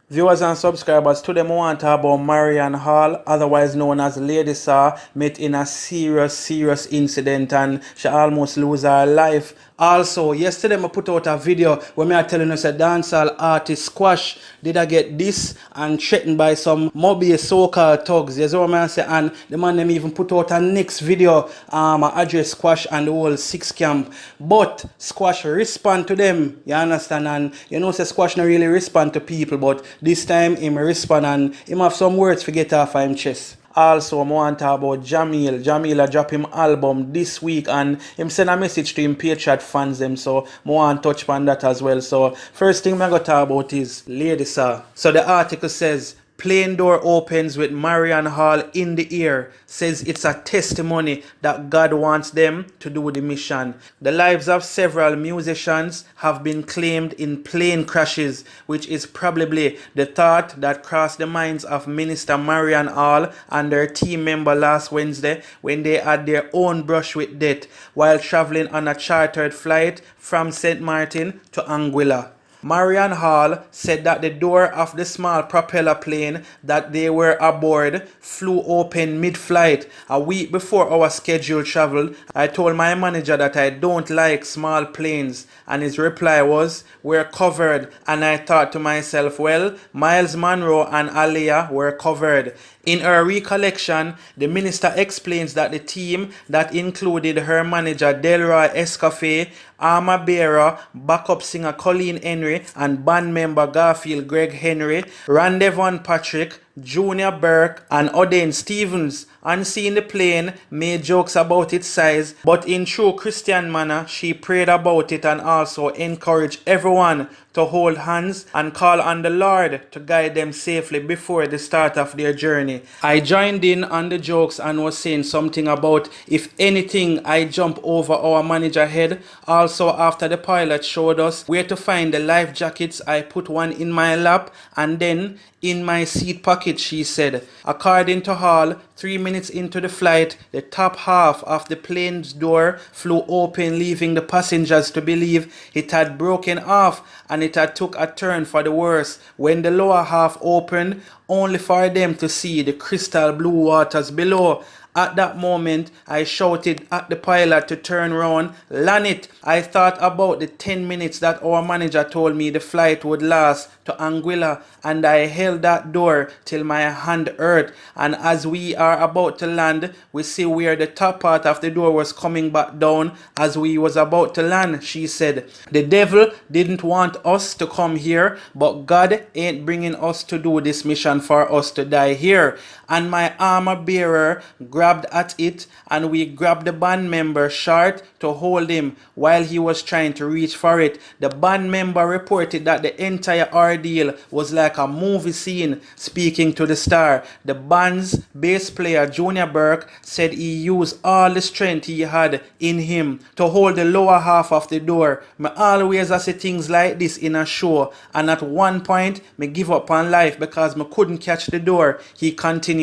Viewers and subscribers, today I want to talk about Marion Hall, otherwise known as Lady Saw, met in a serious incident and she almost lose her life. Also, yesterday I put out a video where I telling us a dancehall artist Squash did I get this and threatened by some MoBay so-called thugs. Yes, what I say, and the man them even put out a next video I address Squash and the whole six camp. But Squash respond to them, you understand, and you know say Squash not really respond to people, but this time him respond and him have some words to get off of him chest. Also, I want to talk about Jamil. Jamil drop him album this week and him send a message to him Patriot fans them. So, I want to touch on that as well. So, first thing I'm going to talk about is Lady Saw. So, the article says, plane door opens with Marion Hall in the air. Says it's a testimony that God wants them to do the mission. The lives of several musicians have been claimed in plane crashes, which is probably the thought that crossed the minds of Minister Marion Hall and their team member last Wednesday when they had their own brush with death while traveling on a chartered flight from St. Martin to Anguilla. Marion Hall said that the door of the small propeller plane that they were aboard flew open mid-flight. A week before our scheduled travel, I told my manager that I don't like small planes, and his reply was, "We're covered," and I thought to myself, well, Miles Monroe and Aliyah were covered. In her recollection, the minister explains that the team that included her manager Delroy Escoffier, armor bearer, backup singer Colleen Henry, and band member Garfield Greg Henry, Randevon Patrick, Junior Burke, and Oden Stevens, unseen the plane, made jokes about its size, but in true Christian manner, she prayed about it and also encouraged everyone to hold hands and call on the Lord to guide them safely before the start of their journey. I joined in on the jokes and was saying something about if anything I jump over our manager head. Also, after the pilot showed us where to find the life jackets, I put one in my lap and then in my seat pocket, she said. According to Hall, 3 minutes into the flight, the top half of the plane's door flew open, leaving the passengers to believe it had broken off and it had took a turn for the worse when the lower half opened, only for them to see the crystal blue waters below. At that moment, I shouted at the pilot to turn round, land it. I thought about the 10 minutes that our manager told me the flight would last to Anguilla, and I held that door till my hand hurt. And as we are about to land, we see where the top part of the door was coming back down as we was about to land, she said. The devil didn't want us to come here, but God ain't bringing us to do this mission for us to die here. And my armor bearer grabbed at it, and we grabbed the band member short to hold him while he was trying to reach for it. The band member reported that the entire ordeal was like a movie scene. Speaking to the Star, the band's bass player Junior Burke said he used all the strength he had in him to hold the lower half of the door. Me always see things like this in a show, and at one point me give up on life because me couldn't catch the door, he continued.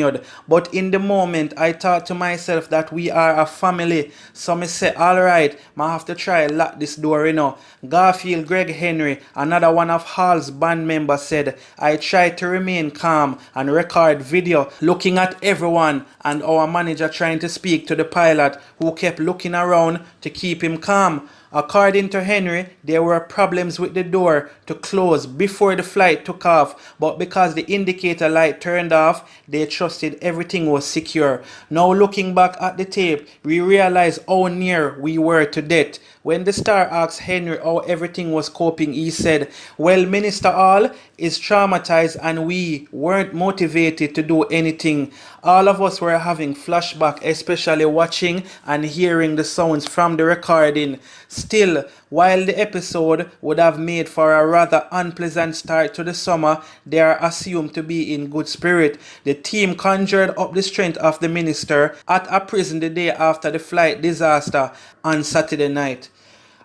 But in the moment I thought to myself that we are a family, so me say alright, I have to try lock this door, you know. Garfield Greg Henry, another one of Hall's band members, said, I tried to remain calm and record video looking at everyone and our manager trying to speak to the pilot who kept looking around to keep him calm. According to Henry, there were problems with the door to close before the flight took off, but because the indicator light turned off, they trusted everything was secure. Now looking back at the tape, we realize how near we were to death. When the Star asked Henry how everything was coping, he said, well, Minister Hall is traumatized and we weren't motivated to do anything. All of us were having flashback, especially watching and hearing the sounds from the recording. Still, while the episode would have made for a rather unpleasant start to the summer, they are assumed to be in good spirit. The team conjured up the strength of the minister at a prison the day after the flight disaster on Saturday night.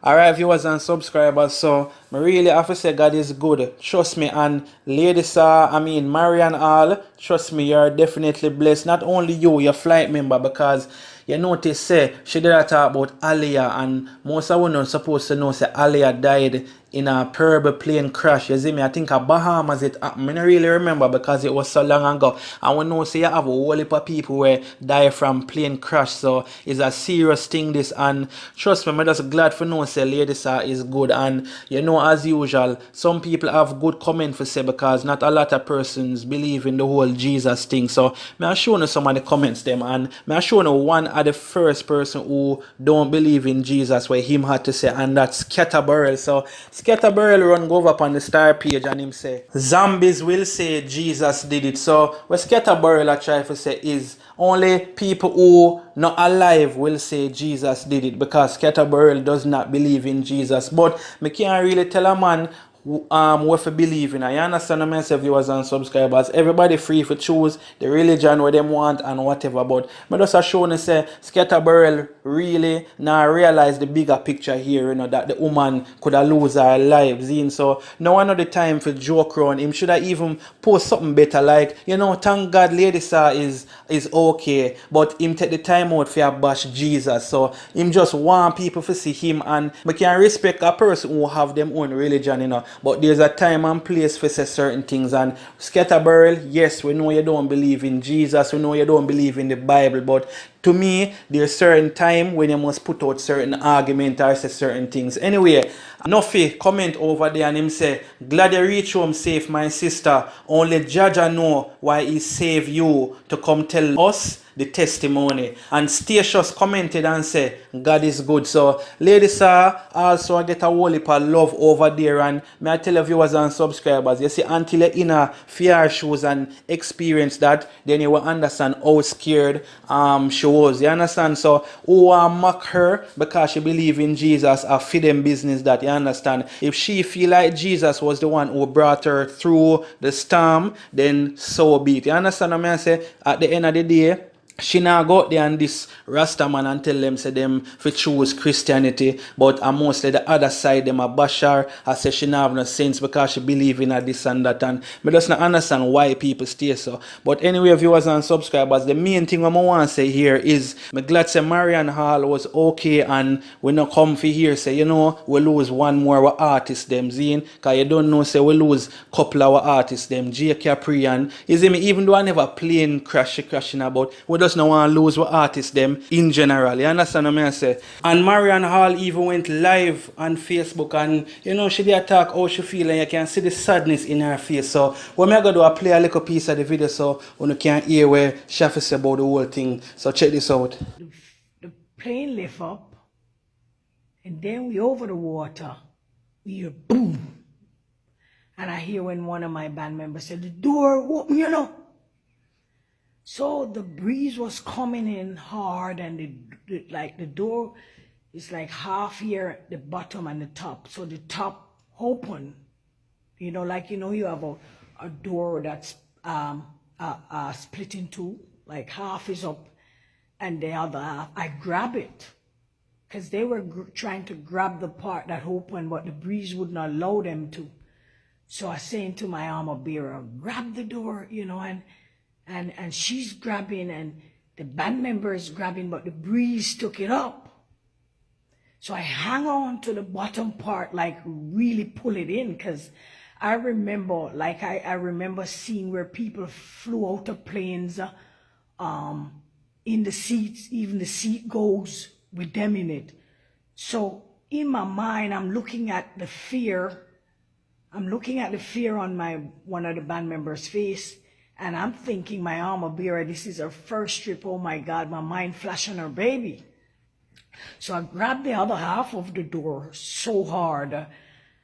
Alright, viewers and subscribers, so I really have to say God is good. Trust me, and Lady Saw, Marion Hall, trust me, you're definitely blessed. Not only you, your flight member, because you notice, say, she did talk about Aliyah, and most of you not supposed to know, say, Aliyah died in a terrible plane crash. You see me? I think at Bahamas it happened. I don't really remember because it was so long ago. And we know say you have a whole heap of people where die from plane crash. So it's a serious thing this, and trust me, I'm just glad for know say Lady Sir is good. And you know, as usual, some people have good comment for say because not a lot of persons believe in the whole Jesus thing. So may I show you some of the comments them, and may I show you one of the first person who don't believe in Jesus where him had to say, and that's Scatterbarrel. So Scatterbarrel run go over up on the star page and him say zombies will say Jesus did it. So what Scatterbarrel I try to say is only people who not alive will say Jesus did it, because Scatterbarrel does not believe in Jesus. But me can't really tell a man what to believe in. I understand myself, viewers and subscribers. Everybody free to choose the religion where them want and whatever. But me just show you say Scatterbarrel really now realize the bigger picture here, you know, that the woman could have lose her lives in. So now another time for joke around. Him should have even post something better like, you know, thank God Lady Sir is okay, but him take the time out for bash Jesus. So him just want people to see him, and we can respect a person who have them own religion, you know. But there's a time and place for say certain things. And Scatterbarrel, yes, we know you don't believe in Jesus, we know you don't believe in the Bible, but to me, there's certain time when you must put out certain argument or say certain things. Anyway, Nuffy comment over there and him say, glad you reach home safe, my sister. Only Jaja know why he saved you to come tell us the testimony. And Statius commented and said, God is good. So, ladies, also I get a whole heap of love over there. And may I tell you viewers and subscribers, you see, until you're in a fear shoes and experience that, then you will understand how scared she was. You understand? So, who mock her because she believe in Jesus or feed them business that, you understand? If she feel like Jesus was the one who brought her through the storm, then so be it. You understand what I say? At the end of the day, she now go out there and this Rasta man and tell them say them for choose Christianity, but mostly the other side them a bashar. I say she not have no sense because she believe in a this and that, and me just not understand why people stay so. But anyway, viewers and subscribers, the main thing I want to say here is me glad say Marion Hall was okay, and we not come for here say, you know, we lose one more our artists them zine, cause you don't know say we lose couple of our artists them J. Capri, and you see me, even though I never plane crashing about, we just no want to lose what artists them in general. You understand what I say? And Marion Hall even went live on Facebook, and you know, she did talk how she feel, and you can see the sadness in her face. So what I'm gonna do, I play a little piece of the video so you can hear where she say about the whole thing. So check this out. The plane lift up, and then we over the water, we hear boom. And I hear when one of my band members said, the door open, you know. So the breeze was coming in hard, and the door is like half here, the bottom and the top. So the top open, you know, like, you know, you have a door that's split in two, like half is up and the other half. I grab it because they were trying to grab the part that opened, but the breeze would not allow them to. So I saying to my armor bearer, grab the door, you know, and she's grabbing, and the band member is grabbing, but the breeze took it up. So I hang on to the bottom part, like really pull it in, because I remember, like I remember seeing where people flew out of planes in the seats, even the seat goes with them in it. So in my mind, I'm looking at the fear. I'm looking at the fear on one of the band members' face. And I'm thinking, my armor bearer, this is her first trip. Oh my God, my mind flash on her baby. So I grabbed the other half of the door so hard.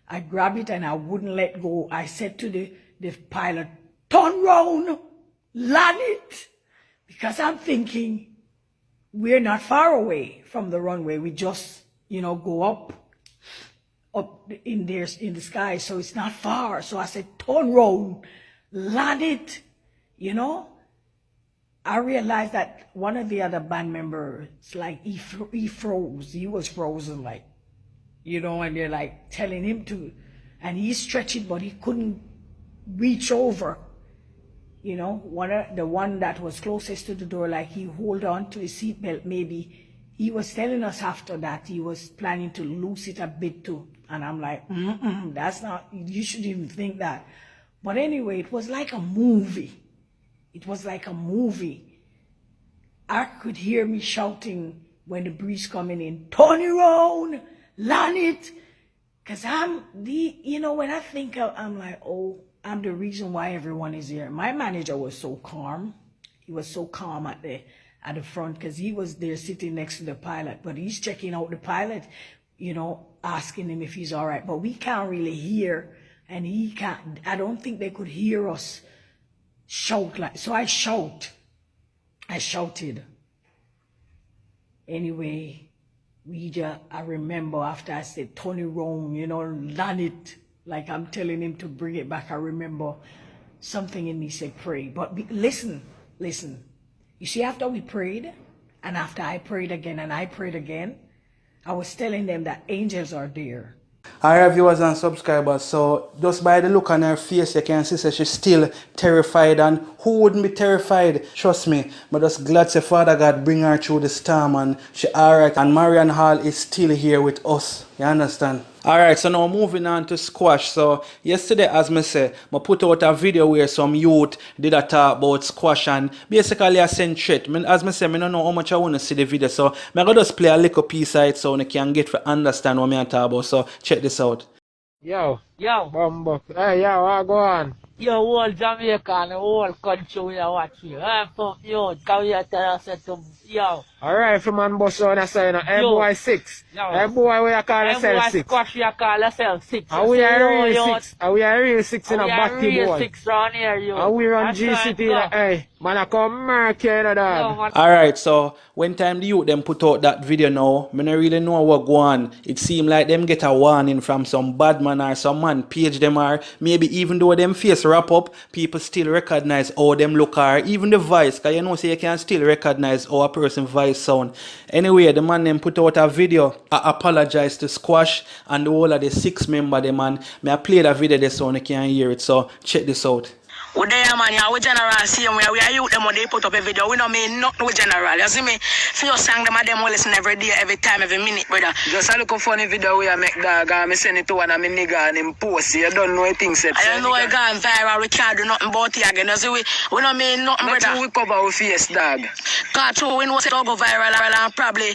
I grabbed it and I wouldn't let go. I said to the pilot, turn round, land it. Because I'm thinking, we're not far away from the runway. We just, you know, go up in the sky. So it's not far. So I said, turn round, land it. You know, I realized that one of the other band members, like he froze. He was frozen, like, you know, and they're like telling him to, and he's stretching, but he couldn't reach over. You know, the one that was closest to the door, like he hold on to his seatbelt, maybe he was telling us after that he was planning to lose it a bit too. And I'm like, that's not, you shouldn't even think that. But anyway, it was like a movie. It was like a movie. I could hear me shouting when the breeze coming in, turn around, land it. Because when I think I'm like, oh, I'm the reason why everyone is here. My manager was so calm. He was so calm at the front because he was there sitting next to the pilot. But he's checking out the pilot, asking him if he's all right. But we can't really hear, and he can't. I don't think they could hear us shout like. So I shouted. Anyway, I remember after I said Tony wrong, land it. Like I'm telling him to bring it back. I remember something in me said pray. But listen. You see, after we prayed, and after I prayed again, and I prayed again, I was telling them that angels are there. Alright, viewers and subscribers, so just by the look on her face, you can see that she's still terrified, and who wouldn't be terrified? Trust me, but just glad to Father God bring her through the storm, and she alright, and Marion Hall is still here with us, you understand? Alright, so now moving on to squash. So yesterday, as I say, I put out a video where some youth did a talk about squash, and basically I sent threat. As I say, I don't know how much I want to see the video, so I'm going to just play a little piece of it so you can get to understand what I'm talking about. So check this out. Yo. Bumbo. Hey, yo, go on. Yo, whole Jamaica and the whole country we are watching. Yo, come here tell us to, yo. Alright, from man boss on the side, hey boy 6. Hey boy, we are call yourself 6. Squash, we are call yourself 6. Are we a real 6? Are we a real 6 in a batty boy? We are real 6 round here, yo. Are we run GCT? Hey, man, I come murk you, dog. Alright, so when time the youth them put out that video now, I don't really know what go on. It seemed like them get a warning from some bad man or some man page them, or maybe even though them face wrap up, people still recognize how them look, or even the voice, because you know say you can still recognize how a person voice sound. Anyway, the man them put out a video. I apologize to Squash and the whole of the 6 member the man. I play the video this so you can hear it, so check this out. We there, man, yeah, we general same way. We are youth them when they put up a video. We don't mean nothing with general. You see me? For your song, them will listen every day, every time, every minute, brother. Just a look funny video we make dog and me send it to one of my nigga and him post. You don't know things said. I don't know it gone viral. We can't do nothing about it again. You see, we don't mean nothing, brother. We cover our face, dog. Cause true, we know say it go viral and probably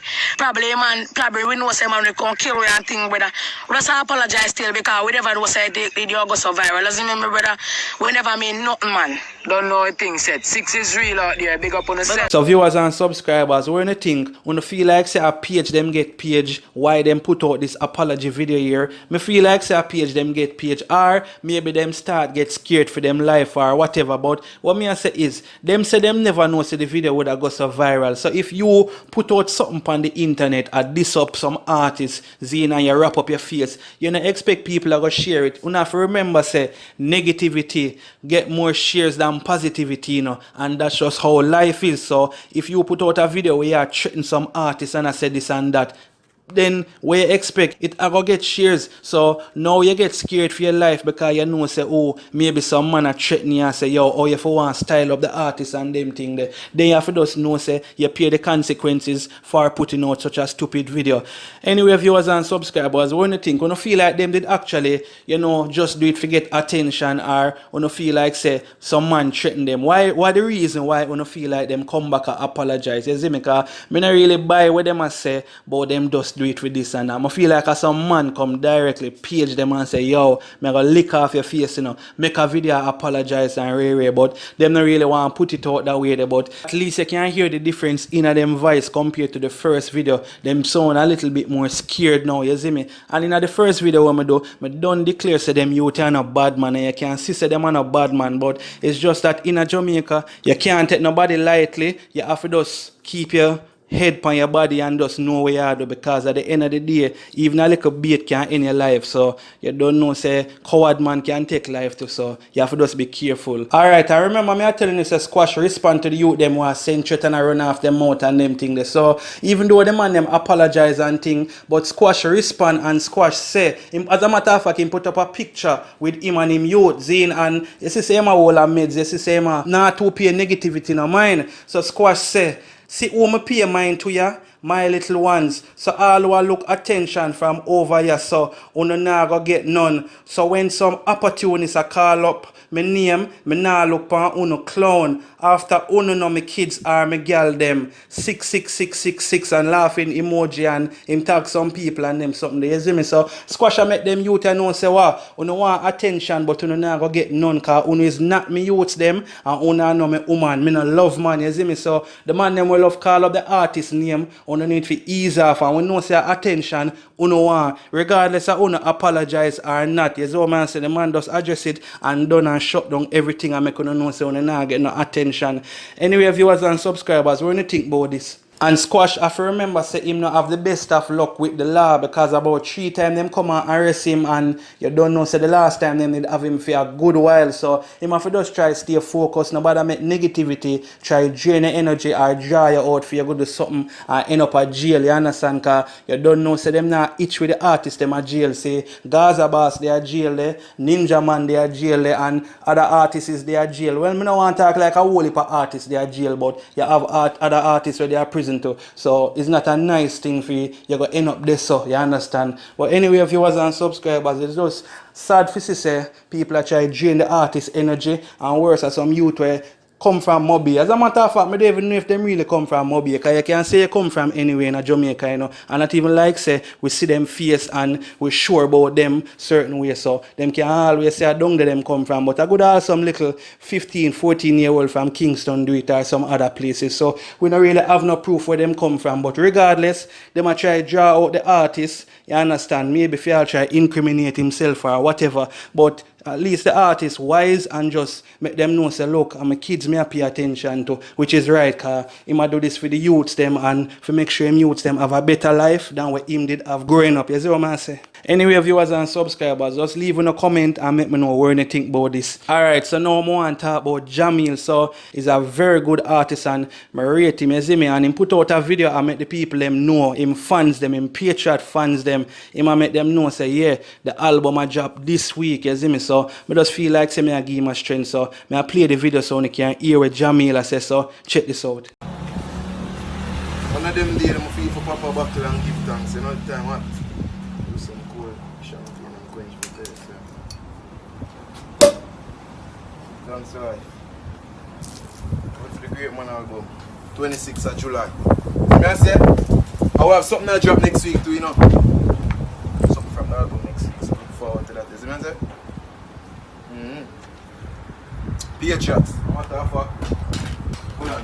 we know say man we can kill you and thing, brother. We just apologize still because we never know say the video go so viral. You see me, brother? We never mean nothing, man. Don't know things said. 6 is real out there. Big up on the set. So viewers and subscribers, when you think, when you feel like say a page them get page, why them put out this apology video here, me feel like say a page them get page, or maybe them start get scared for them life or whatever. But what me I say is, them say them never know say the video would have go so viral. So if you put out something on the internet or diss up some artist, Zine, and you wrap up your face, you don't expect people to go share it. You have to remember say negativity get more shares than positivity, and that's just how life is. So if you put out a video where you are threatening some artists and I said this and that, then where you expect it I go get shares. So now you get scared for your life because you know say, oh, maybe some man are threatening you and say, yo, oh, you for want to style up the artist and them thing there. Then you have to just know say you pay the consequences for putting out such a stupid video. Anyway, viewers and subscribers, when you think, when you feel like them did actually, just do it for get attention, or when you feel like say some man threaten them, why the reason why when you feel like them come back and apologize? You see me, because I don't really buy what them say, but them just do it with this and that. I feel like some man come directly page them and say, yo, I'm gonna lick off your face, make a video, apologize and rare, but them not really want to put it out that way there. But at least you can hear the difference in them voice compared to the first video. Them sound a little bit more scared now, you see me? And in the first video what I don't declare say them youth are not bad man, and you can see say them are not bad man, but it's just that in Jamaica you can't take nobody lightly. You have to just keep your head on your body and just know where you are, because at the end of the day, even a little bit can end your life. So you don't know say coward man can take life too, so you have to just be careful. Alright, I remember me telling you say Squash respond to the youth them who are saying threat and run off them mouth and them thing there. So even though the man them apologize and thing, but Squash respond and Squash say as a matter of fact him put up a picture with him and him youth Zine, and you see say him a whole Mdeez, you see say him not to pay negativity no mind. So Squash say, see who me pay mine to ya, my little ones. So all who look attention from over here, so uno nah go get none. So when some opportunists a call up my name, me nah look pan uno clown. After uno know me kids are me gal them 66666 and laughing emoji and him tag some people and them something there, you see me? So squash and make them youth and know say wow, uno want attention but uno nah go get none cause uno is not me youths them and uno know me woman, me no love man, you see me? So the man them will love call up the artist name, uno need to ease off and we know say attention uno want, regardless of uno apologize or not, you see what man say, the man just address it and done and shut down everything and make uno know say uno nah get no attention. Anyway, viewers and subscribers, what do you think about this? And Squash, I have to remember say him not have the best of luck with the law because about 3 times them come and arrest him and you don't know say the last time them did have him for a good while. So him have to just try stay focused, nobody make negativity, try drain the energy or draw you out for you go do something and end up at jail, you understand? Cause you don't know say them not itch with the artists them at jail. Say Gaza Boss they are jail there, Ninja Man they are jail there and other artists is they are jail. Well, me no want to talk like a whole heap of artists they are jail, but you have other artists where they are prison to. So it's not a nice thing for you. You're going to end up there, so you understand. But anyway, viewers and subscribers, it's just sad for say people are trying to drain the artist energy and worse as some youth where come from MoBay. As a matter of fact, I don't even know if them really come from MoBay, because you can say you come from anywhere in Jamaica, you know, and not even like say we see them face and we sure about them certain way, so them can always say I don't know them come from, but I could have some little 15, 14-year-old from Kingston do it or some other places, so we don't really have no proof where them come from, but regardless, them a try to draw out the artist, you understand, maybe if you try to incriminate himself or whatever, but at least the artist wise and just make them know say look and my kids me pay attention to, which is right cause him a do this for the youths them and for make sure him youths them have a better life than what him did have growing up. You see what I say? Anyway, viewers and subscribers, just leave in a comment and make me know what you think about this. Alright, so now I want to talk about Jamil. So he's a very good artist and I rate him, you see me, and him put out a video and make the people them know, him fans them, him patriot fans them, him make them know say yeah, the album I drop this week, you see me. So I just feel like say me I give him a strength, so I play the video so you can hear what Jamil I say, so check this out. One of them days I feel for Papa Buckle and give thanks, you know the time what? Do some cool champagne and quench my thirst, yeah. Thanks life. What's the Great Man album? 26th of July. May I say? I will have something to drop next week too, you know. Something from the album next week, so look forward to that. You see what I'm saying? Patriots. What the fuck? Hold on.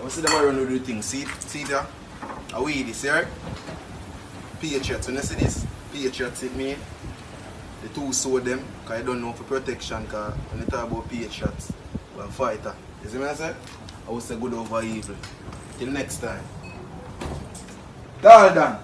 I see them around do the thing. See there? I weed this, right? Patriots. When you see this, Patriots it mean the two sword them, because I don't know for protection, because when you talk about Patriots, we're fighter. You see what I say? I will say good over evil. Till next time. All done.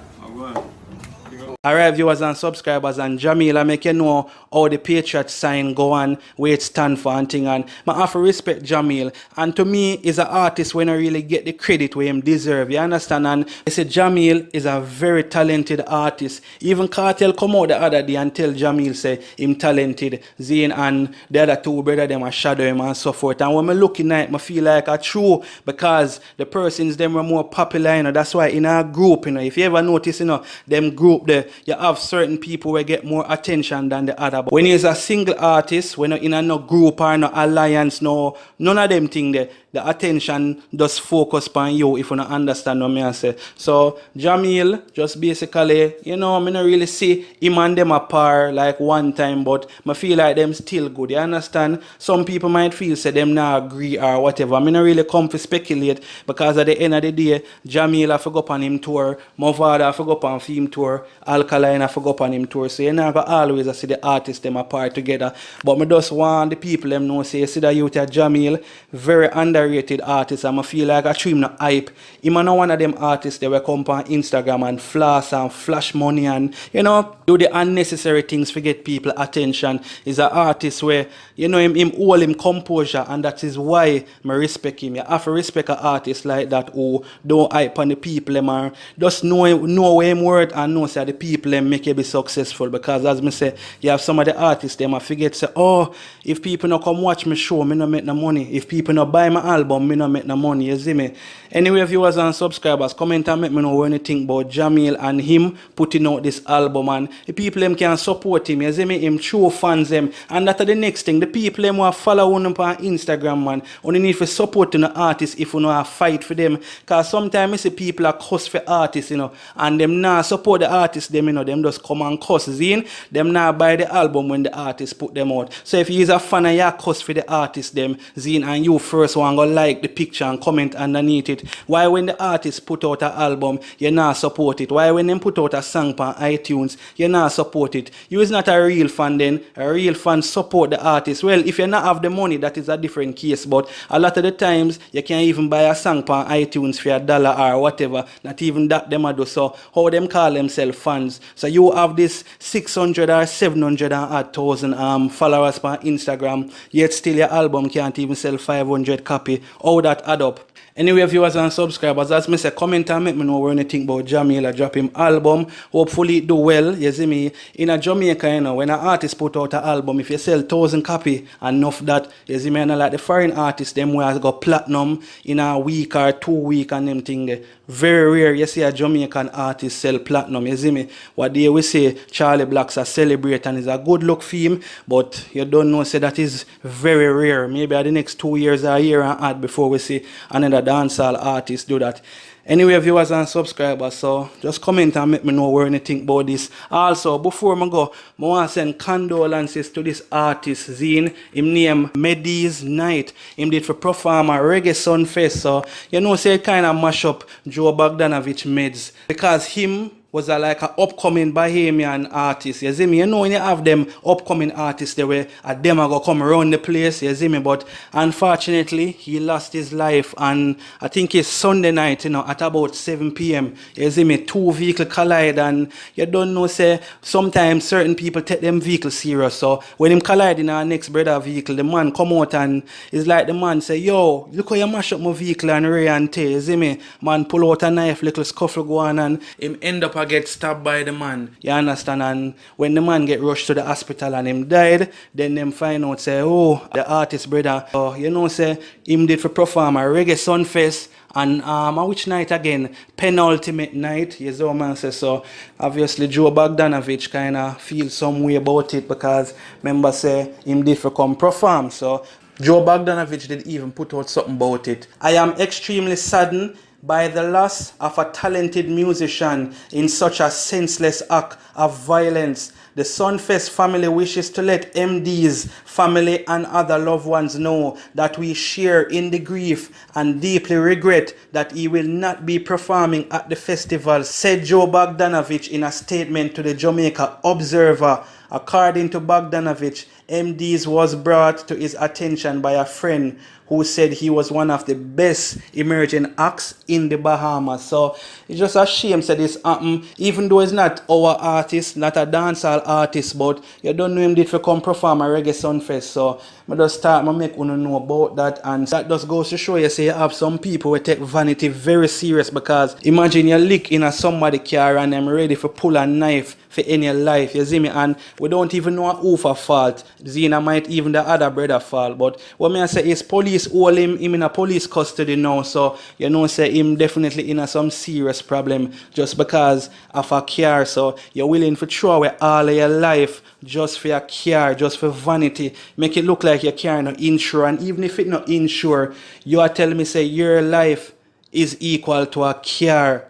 Alright, viewers and subscribers, and Jamil, I make you know how the Patriot sign go on, where it stand for and thing, and I have to respect Jamil, and to me, is an artist when I really get the credit where him deserve, you understand, and I say Jamil is a very talented artist. Even Cartel come out the other day and tell Jamil say him talented, Zane and the other two brother them a shadow him and so forth, and when I looking at it, I feel like a true, because the persons them were more popular, you know, that's why in our group, you know, if you ever notice, you know, them group there, you have certain people who get more attention than the other. But when you're a single artist, when you're in a no group or no alliance, no, none of them thing there, the attention does focus on you if you don't understand what I say. So Jamil, just basically, you know, I don't really see him and them apart like one time, but I feel like them still good, you understand? Some people might feel say them not agree or whatever. I don't really come to speculate, because at the end of the day, Jamil I forgot on him tour, Mavada I forgot on film tour, Alkaline I forgot on him tour, so you never always see the artists them apart together. But I just want the people them know, say, see that youth at Jamil, very underrated artist, and I feel like I treat him no hype. Him not one of them artists that will come on Instagram and floss and flash money and, you know, do the unnecessary things to get people attention. He's an artist where, you know, him hold him composure, and that is why I respect him. You have to respect an artist like that who don't hype on the people them, and just know where him word and know say the the people them make you be successful. Because as me say, you have some of the artists them I forget say, oh, if people no come watch me show, me no make no money. If people no buy my album, me no make no money. You see me? Anyway, viewers and subscribers, comment and make me know what you think about Jahmiel and him putting out this album, and the people them can support him. You see me? Him true fans them, and that's the next thing. The people them who follow him on Instagram, man, only need to support the artists if you know a fight for them. Cause sometimes I see people are cuss for artists, you know, and them not support the artists. Them, you know, them just come and cuss. Zine, them not buy the album when the artists put them out. So if you're a fan of your cuss for the artists, them Zine, and you first one go like the picture and comment underneath it. Why when the artists put out an album, you not support it? Why when them put out a song on iTunes, you not support it? You is not a real fan then. A real fan support the artist. Well, if you not have the money, that is a different case. But a lot of the times, you can't even buy a song on iTunes for $1 or whatever. Not even that them a do. So how them call themselves fans? So you have this 600 or 700,000 followers on Instagram, yet still your album can't even sell 500 copy. How that add up? Anyway, viewers and subscribers, as me say, comment and make me know what you think about Jahmiel. I drop him album. Hopefully it do well. You see me? In a Jamaica, you know, when an artist put out an album, if you sell 1,000 copy and enough that, you see me, and like the foreign artists, them where got platinum in a week or 2 weeks and them thing there. Very rare you see a Jamaican artist sell platinum. You see me? What they will say, Charlie Black's a celebrate and is a good look for him, but you don't know, say that is very rare. Maybe the next 2 years or a year and add before we see another dancehall artist do that. Anyway, viewers and subscribers, so just comment and make me know what you think about this. Also, before I go, I want to send condolences to this artist, Zine. Him name Mdeez Night. Him did for perform a reggae sunfest. So, you know, say it kind of mash up Joe Bogdanovich Mdeez. Because him was like an upcoming Bahamian artist. You see me? You know when you have them upcoming artists the way a them are gonna come around the place, you see me? But unfortunately he lost his life, and I think it's Sunday night, you know, at about 7 p.m. You see me, 2 vehicles collide, and you don't know, say sometimes certain people take them vehicles serious. So when him collide in our next brother vehicle, the man come out and it's like the man say, yo, look how you mash up my vehicle and ray and tear, you see me? Man pull out a knife, little scuffle go on, and him end up get stabbed by the man. You understand? And when the man get rushed to the hospital and him died, then them find out say, oh, the artist brother. So you know, say him did for perform a reggae sunfest, and which night again? Penultimate night. Yes, so man says so. Obviously Joe Bogdanovich kinda feel some way about it, because remember say him did for come perform. So Joe Bogdanovich did even put out something about it. I am extremely saddened by the loss of a talented musician in such a senseless act of violence. The Sunfest family wishes to let Mdeez family and other loved ones know that we share in the grief and deeply regret that he will not be performing at the festival, said Joe Bogdanovich in a statement to the Jamaica Observer. According to Bogdanovich, Mdeez was brought to his attention by a friend who said he was one of the best emerging acts in the Bahamas. So it's just a shame that this happened, even though it's not our artist, not a dancehall artist, but you don't know him did for come perform a reggae sunfest. So I just start to make you know about that, and that just goes to show you, say you have some people who take vanity very serious, because imagine you lick in a somebody car and them ready for pull a knife for any life, you see me, and we don't even know who for fault. Zina might even the other brother fault, but what me I say is police hold him in a police custody now, so you know say him definitely in a some serious problem just because of a car. So you're willing to throw away all of your life just for a car, just for vanity, make it look like your car not insured, and even if it not insured, you are telling me say your life is equal to a car.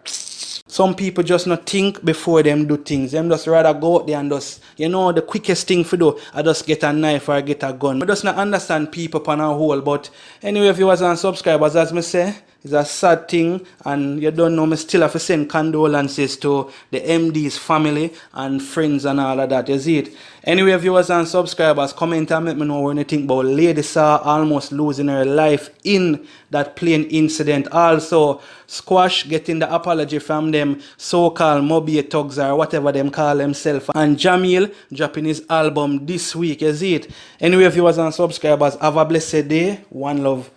Some people just not think before them do things. Them just rather go out there and just, you know, the quickest thing to do, I just get a knife or I get a gun. I just not understand people upon a whole. But anyway, viewers and subscribers, as me say, it's a sad thing, and you don't know, me still have to send condolences to the Mdeez family and friends and all of that. You see it? Anyway, viewers and subscribers, comment and let me know what you think about Lady Saw almost losing her life in that plane incident. Also, Squash getting the apology from them so-called MoBay thugs or whatever them call themselves. And Jamil dropping his album this week. You see it? Anyway, viewers and subscribers, have a blessed day. One love.